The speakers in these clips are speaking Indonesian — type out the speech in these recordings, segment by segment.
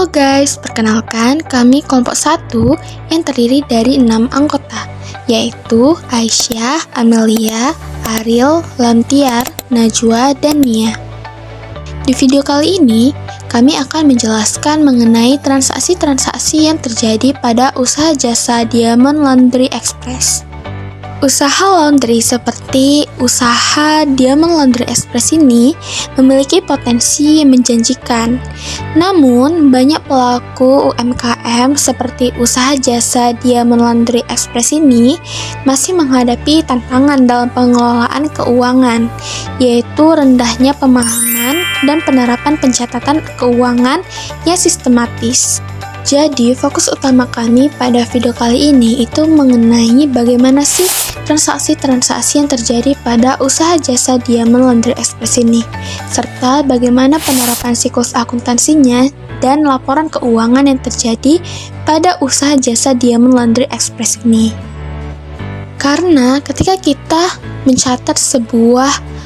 guys, perkenalkan kami kelompok 1 yang terdiri dari 6 anggota, yaitu Aisyah, Amelia, Ariel, Lamtiar, Najwa, dan Nia. Di video kali ini, kami akan menjelaskan mengenai transaksi-transaksi yang terjadi pada usaha jasa Diamond Laundry Express. Usaha laundry seperti usaha Diamond Laundry Express ini memiliki potensi yang menjanjikan. Namun, banyak pelaku UMKM seperti usaha jasa Diamond Laundry Express ini masih menghadapi tantangan dalam pengelolaan keuangan, yaitu rendahnya pemahaman dan penerapan pencatatan keuangan yang sistematis. Jadi, fokus utama kami pada video kali ini itu mengenai bagaimana sih transaksi-transaksi yang terjadi pada usaha jasa Diamond Laundry Express ini, serta bagaimana penerapan siklus akuntansinya dan laporan keuangan yang terjadi pada usaha jasa Diamond Laundry Express ini. Karena ketika kita mencatat sebuah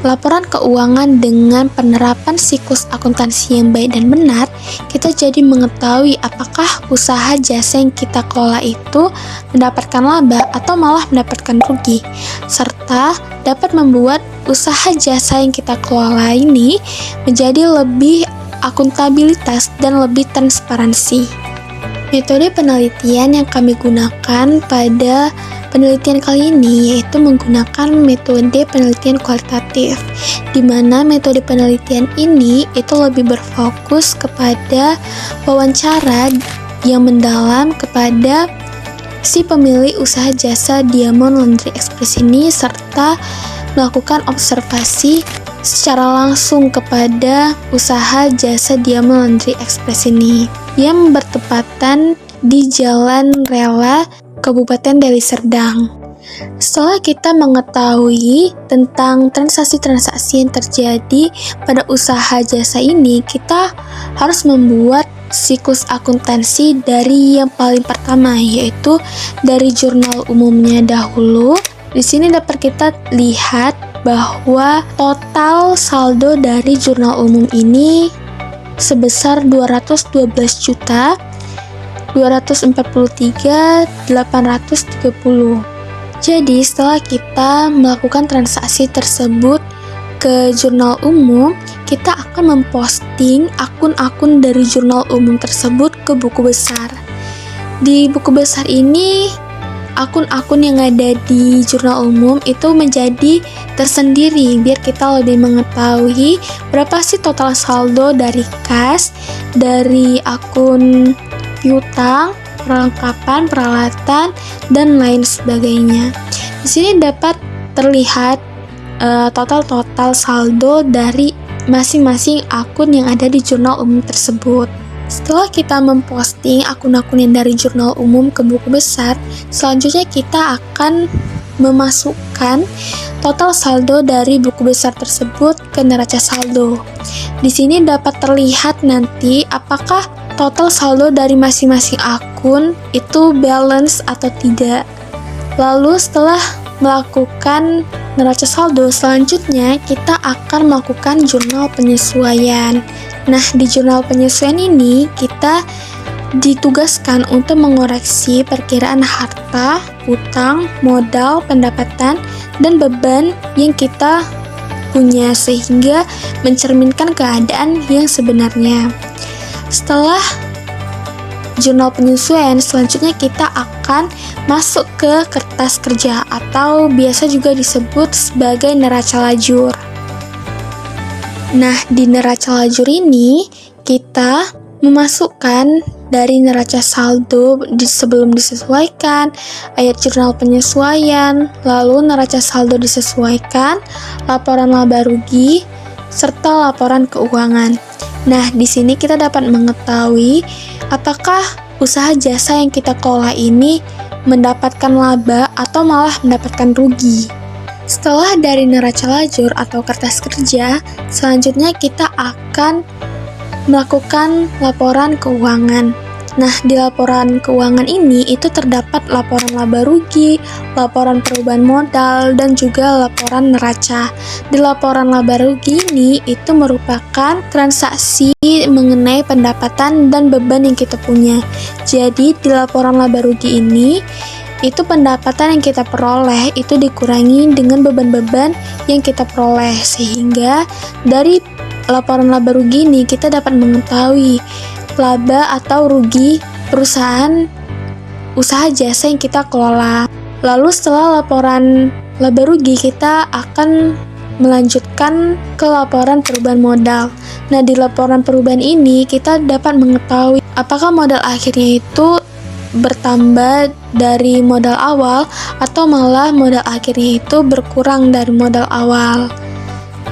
laporan keuangan dengan penerapan siklus akuntansi yang baik dan benar, kita jadi mengetahui apakah usaha jasa yang kita kelola itu mendapatkan laba atau malah mendapatkan rugi, serta dapat membuat usaha jasa yang kita kelola ini menjadi lebih akuntabilitas dan lebih transparansi. Metode penelitian yang kami gunakan pada penelitian kali ini yaitu menggunakan metode penelitian kualitatif, di mana metode penelitian ini itu lebih berfokus kepada wawancara yang mendalam kepada si pemilik usaha jasa Diamond Laundry Express ini, serta melakukan observasi secara langsung kepada usaha jasa Diamond Laundry Express ini yang bertepatan di Jalan Rela, Kabupaten Deli Serdang. Setelah kita mengetahui tentang transaksi-transaksi yang terjadi pada usaha jasa ini, kita harus membuat siklus akuntansi dari yang paling pertama, yaitu dari jurnal umumnya dahulu. Di sini dapat kita lihat bahwa total saldo dari jurnal umum ini sebesar 212.243.830. Jadi setelah kita melakukan transaksi tersebut ke jurnal umum, kita akan memposting akun-akun dari jurnal umum tersebut ke buku besar. Di buku besar ini, akun-akun yang ada di jurnal umum itu menjadi tersendiri biar kita lebih mengetahui berapa sih total saldo dari kas, dari akun piutang, perlengkapan, peralatan, dan lain sebagainya. Di sini dapat terlihat total saldo dari masing-masing akun yang ada di jurnal umum tersebut. Setelah kita memposting akun-akun yang dari jurnal umum ke buku besar, selanjutnya kita akan memasukkan total saldo dari buku besar tersebut ke neraca saldo. Di sini dapat terlihat nanti apakah total saldo dari masing-masing akun itu balance atau tidak. Lalu setelah melakukan neraca saldo, selanjutnya kita akan melakukan jurnal penyesuaian. Nah, di jurnal penyesuaian ini kita ditugaskan untuk mengoreksi perkiraan harta, utang, modal, pendapatan, dan beban yang kita punya sehingga mencerminkan keadaan yang sebenarnya. Setelah jurnal penyesuaian, selanjutnya kita akan masuk ke kertas kerja atau biasa juga disebut sebagai neraca lajur. Nah, di neraca lajur ini kita memasukkan dari neraca saldo sebelum disesuaikan, ayat jurnal penyesuaian, lalu neraca saldo disesuaikan, laporan laba rugi, serta laporan keuangan. Nah, di sini kita dapat mengetahui apakah usaha jasa yang kita kelola ini mendapatkan laba atau malah mendapatkan rugi. Setelah dari neraca lajur atau kertas kerja, selanjutnya kita akan melakukan laporan keuangan. Nah, di laporan keuangan ini itu terdapat laporan laba rugi, laporan perubahan modal, dan juga laporan neraca. Di laporan laba rugi ini itu merupakan transaksi mengenai pendapatan dan beban yang kita punya. Jadi, di laporan laba rugi ini itu pendapatan yang kita peroleh itu dikurangi dengan beban-beban yang kita peroleh, sehingga dari laporan laba rugi ini kita dapat mengetahui laba atau rugi perusahaan usaha jasa yang kita kelola. Lalu setelah laporan laba rugi, kita akan melanjutkan ke laporan perubahan modal. Nah, di laporan perubahan ini kita dapat mengetahui apakah modal akhirnya itu bertambah dari modal awal atau malah modal akhirnya itu berkurang dari modal awal.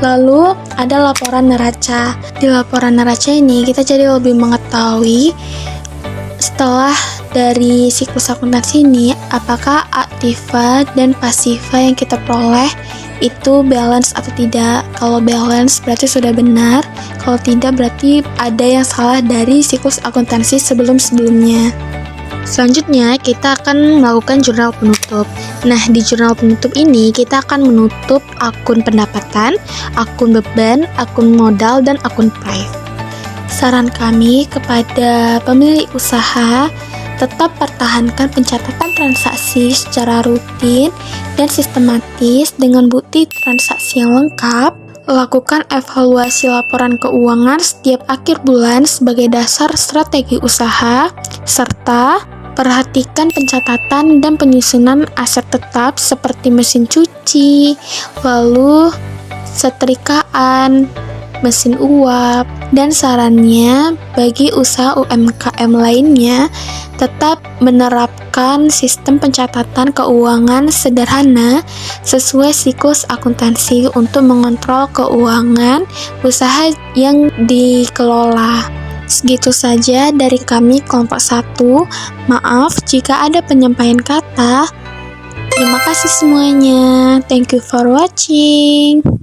Lalu ada laporan neraca. Di laporan neraca ini kita jadi lebih mengetahui setelah dari siklus akuntansi ini apakah aktiva dan pasiva yang kita peroleh itu balance atau tidak. Kalau balance berarti sudah benar, kalau tidak berarti ada yang salah dari siklus akuntansi sebelum-sebelumnya. Selanjutnya, kita akan melakukan jurnal penutup. Nah, di jurnal penutup ini, kita akan menutup akun pendapatan, akun beban, akun modal, dan akun price. Saran kami kepada pemilik usaha, tetap pertahankan pencatatan transaksi secara rutin dan sistematis dengan bukti transaksi yang lengkap. Lakukan evaluasi laporan keuangan setiap akhir bulan sebagai dasar strategi usaha, serta perhatikan pencatatan dan penyusunan aset tetap seperti mesin cuci, lalu setrikaan, mesin uap, dan sarannya bagi usaha UMKM lainnya tetap menerapkan sistem pencatatan keuangan sederhana sesuai siklus akuntansi untuk mengontrol keuangan usaha yang dikelola. Segitu saja dari kami kelompok 1. Maaf jika ada penyampaian kata. Terima kasih semuanya. Thank you for watching.